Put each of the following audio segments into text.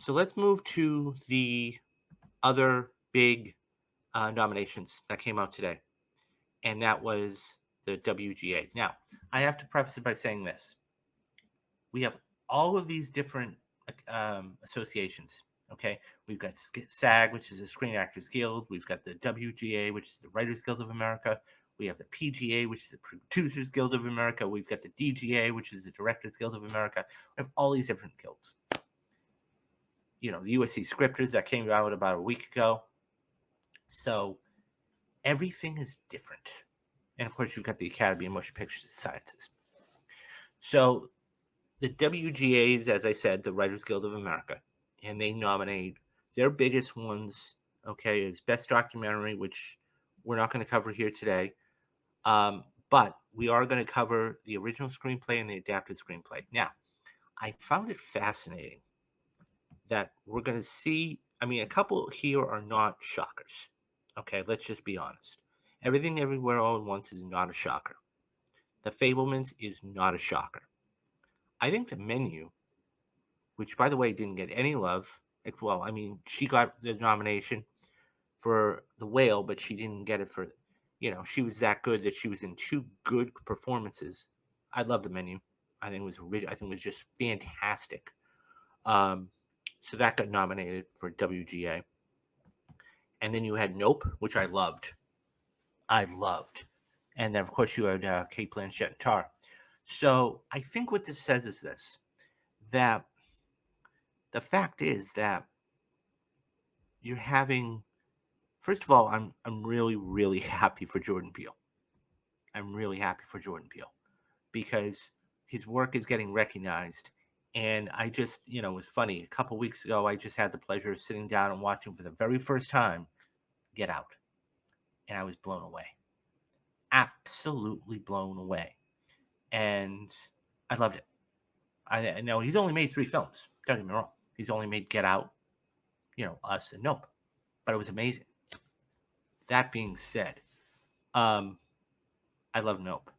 So let's move to the other big nominations that came out today, and that was the WGA. Now, I have to preface it by saying this: we have all of these different associations. Okay, we've got SAG, which is the Screen Actors Guild. We've got the WGA, which is the Writers Guild of America. We have the PGA, which is the Producers Guild of America. We've got the DGA, which is the Directors Guild of America. We have all these different guilds. The USC scripters that came out about a week ago. So everything is different. And of course, you've got the Academy of Motion Picture Sciences. So the WGAs, as I said, the Writers Guild of America, and they nominate their biggest ones, okay, is Best Documentary, which we're not going to cover here today. But we are going to cover the original screenplay and the adapted screenplay. Now, I found it fascinating that we're going to see, a couple here are not shockers. Okay, let's just be honest. Everything Everywhere All at Once is not a shocker. The Fablemans is not a shocker. I think The Menu, which by the way didn't get any love, she got the nomination for The Whale, but she didn't get it for, she was that good that she was in two good performances. I love The Menu. I think it was just fantastic. Um, so that got nominated for WGA. And then you had Nope, which I loved. I loved. And then, of course, you had Kate Blanchett and Tar. So I think what this says is this, that the fact is that you're having, first of all, I'm really, really happy for Jordan Peele. I'm really happy for Jordan Peele because his work is getting recognized. And I just, it was funny. A couple weeks ago, I just had the pleasure of sitting down and watching for the very first time Get Out. And I was blown away. Absolutely blown away. And I loved it. I know he's only made 3 films. Don't get me wrong. He's only made Get Out, Us, and Nope. But it was amazing. That being said, um, I love Nope.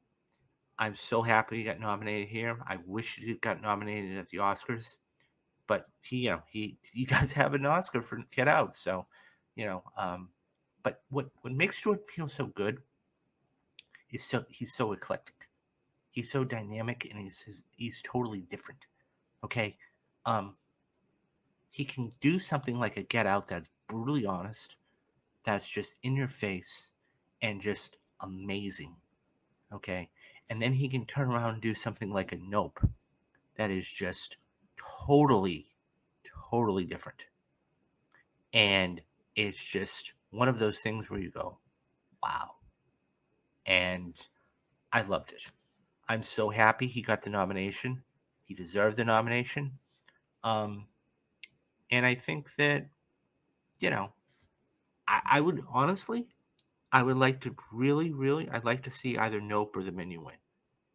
I'm so happy he got nominated here. I wish he got nominated at the Oscars, but he does have an Oscar for Get Out. So, you know, um, but what makes Jordan Peele so good is he's so eclectic. He's so dynamic, and he's totally different. Okay, um, he can do something like a Get Out that's brutally honest, that's just in your face, and just amazing. Okay, and then he can turn around and do something like a Nope that is just totally, totally different. And it's just one of those things where you go, wow. And I loved it. I'm so happy he got the nomination. He deserved the nomination. Um, and I think that, you know, I would honestly, I would like to really, really, I'd like to see either Nope or The Menu win.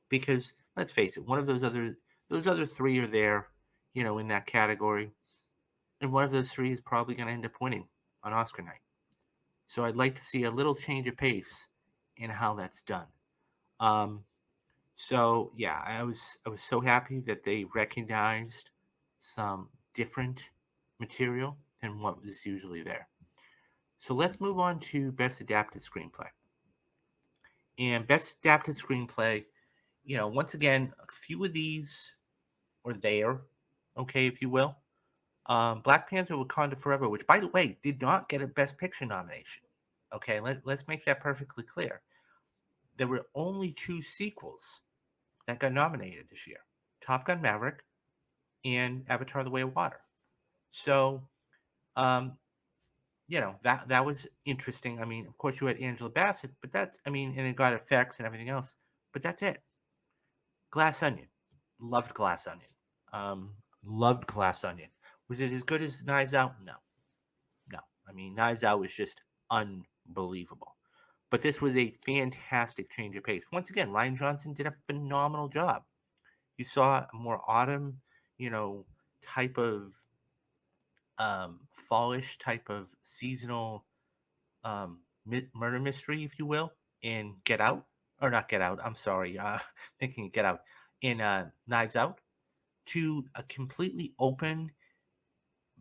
Because let's face it, those other three are there, in that category. And one of those three is probably going to end up winning on Oscar night. So I'd like to see a little change of pace in how that's done. Um, so yeah, I was so happy that they recognized some different material than what was usually there. So let's move on to Best Adapted Screenplay. And Best Adapted Screenplay, once again, a few of these are there, okay, if you will. Black Panther: Wakanda Forever, which, by the way, did not get a Best Picture nomination. Okay, let's make that perfectly clear. There were only 2 sequels that got nominated this year: Top Gun Maverick and Avatar: The Way of Water. So, um, that was interesting. I mean, of course, you had Angela Bassett, but and it got effects and everything else, but that's it. Glass Onion, loved Glass Onion. Loved Glass Onion. Was it as good as Knives Out? No, no. Knives Out was just unbelievable. But this was a fantastic change of pace. Once again, Ryan Johnson did a phenomenal job. You saw a more autumn, you know, type of fallish type of seasonal murder mystery, if you will, in Get Out, or not Get Out. I'm sorry, thinking Get Out in Knives Out, to a completely open,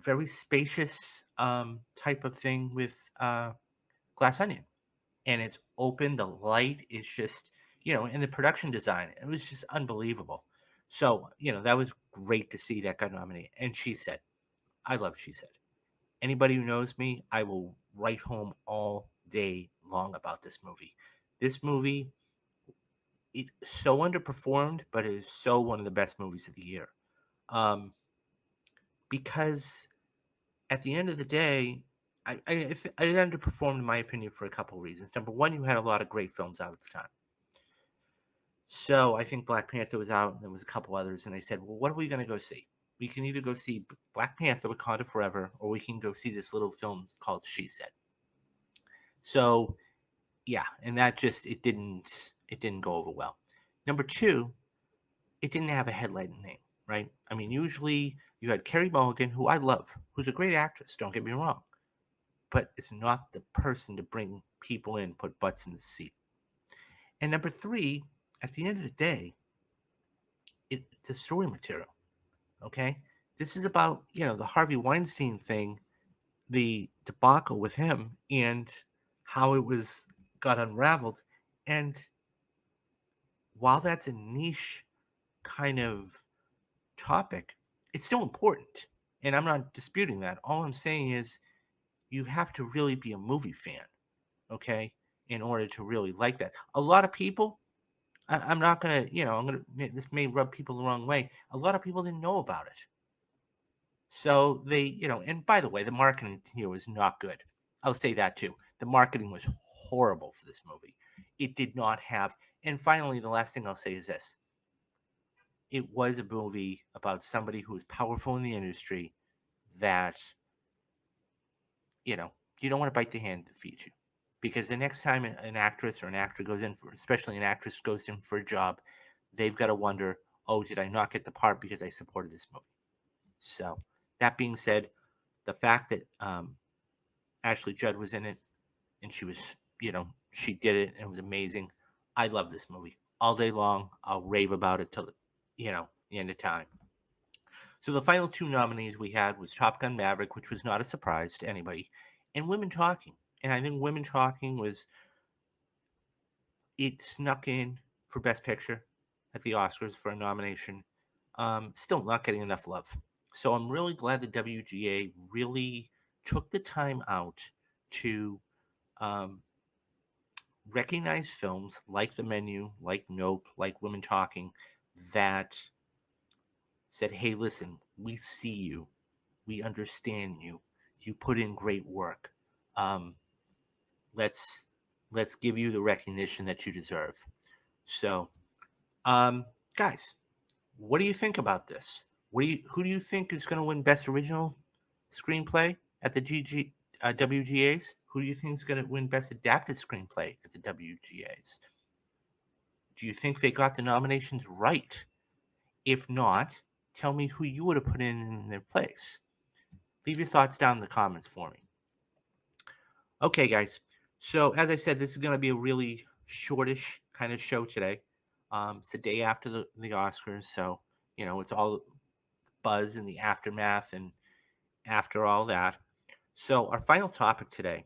very spacious type of thing with Glass Onion, and it's open. The light is just, and the production design, it was just unbelievable. So, that was great to see that got nominated. And She Said, I love She Said. Anybody who knows me, I will write home all day long about this movie. This movie, it's so underperformed, but it is so one of the best movies of the year. Um, because at the end of the day, it underperformed in my opinion for a couple of reasons. Number one, you had a lot of great films out at the time. So I think Black Panther was out, and there was a couple others, and they said, "Well, what are we going to go see? We can either go see Black Panther, Wakanda Forever, or we can go see this little film called She Said." So yeah, and that just it didn't go over well. Number two, it didn't have a headlining name, right? I mean, usually you had Carrie Mulligan, who I love, who's a great actress. Don't get me wrong, but it's not the person to bring people in, put butts in the seat. And number three, at the end of the day, it's a story material. Okay, this is about the Harvey Weinstein thing, the debacle with him, and how it was got unraveled. And while that's a niche kind of topic, it's still important. And I'm not disputing that. All I'm saying is you have to really be a movie fan, okay, in order to really like that. A lot of people, I'm not gonna, this may rub people the wrong way. A lot of people didn't know about it. So they, and by the way, the marketing here was not good. I'll say that too. The marketing was horrible for this movie. It did not have, and finally, the last thing I'll say is this: it was a movie about somebody who is powerful in the industry that, you know, you don't want to bite the hand that feeds you. Because the next time an actress or an actor goes in for, especially an actress goes in for a job, they've got to wonder, oh, did I not get the part because I supported this movie? So, that being said, the fact that Ashley Judd was in it and she was, she did it and it was amazing. I love this movie all day long. I'll rave about it till, the end of time. So the final two nominees we had was Top Gun Maverick, which was not a surprise to anybody, and Women Talking. And I think Women Talking was, it snuck in for Best Picture at the Oscars for a nomination. Still not getting enough love. So I'm really glad the WGA really took the time out to um, recognize films like The Menu, like Nope, like Women Talking, that said, hey, listen, we see you, we understand you, you put in great work. Um, let's let's give you the recognition that you deserve. So, um, guys, what do you think about this? Who do you think is going to win Best Original Screenplay at the WGAs? Who do you think is going to win Best Adapted Screenplay at the WGAs? Do you think they got the nominations right? If not, tell me who you would have put in their place. Leave your thoughts down in the comments for me. Okay, guys. So as I said, this is going to be a really shortish kind of show today. It's the day after the Oscars, so it's all buzz in the aftermath and after all that. So our final topic today